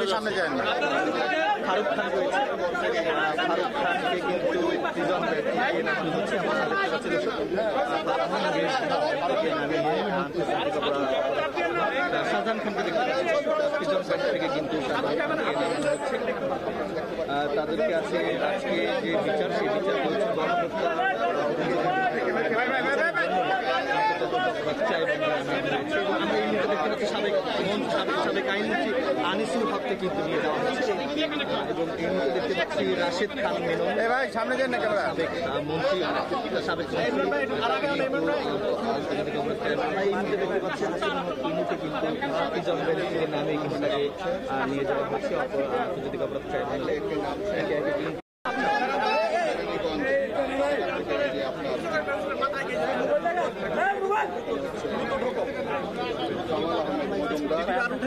আপনি সামনে যান না। ফারুক খান রয়েছে। ফারুক খানকে কিন্তু প্রিজন ব্যাট থেকে নামানো হচ্ছে। শাহজাহান খানকে দেখতে প্রিজন ব্যাট থেকে কিন্তু তাদেরকে আছে আজকে যে বিচার সেই বিচার হচ্ছে গণহত্যা আমরা এই মুহূর্তে দেখতে পাচ্ছি সাবেক আইনমন্ত্রী আনিসুল হককে কিন্তু নিয়ে যাওয়া হচ্ছে এবং এই মুহূর্তে দেখতে পাচ্ছি রাশেদ খান মেনন ভাই সামনে যান না ক্যামেরা মন্ত্রী সাবেক আমরা এই মুহূর্তে দেখতে পাচ্ছি এই মুহূর্তে কিন্তু প্রিজন ব্যাট থেকে নামে কিন্তু তাকে নিয়ে যাওয়া হচ্ছে আন্তর্জাতিক অপরাধ ট্রাইব্যুনালে একে একে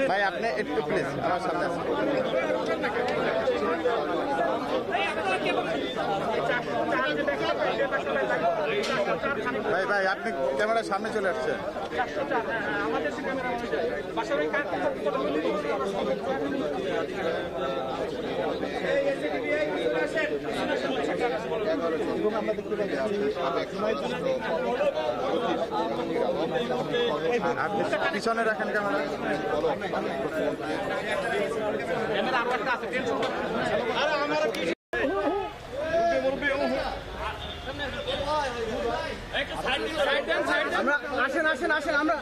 ভাই আপনি একটু প্লিজ আমার সামনে আসুন। ভাই ভাই আপনি ক্যামেরার সামনে চলে আসছেন। এবং আমরা দেখতে পাচ্ছি আপনি পিছনে রাখেন ক্যামেরা। আসেন আসেন আসেন আমরা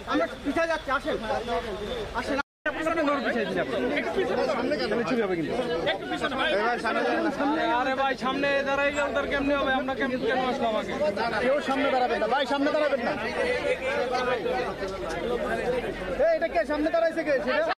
পিছিয়ে যাচ্ছি আসেন আসেন আরে ভাই সামনে দাঁড়াই গেল তার কেমনি হবে আমরা কেন আসলো আমাকে কেউ সামনে দাঁড়াবেন না ভাই সামনে দাঁড়াবেন না এটা কে সামনে দাঁড়াইছে কে সেটা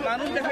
মানুষ দেখা মানুষ দেখা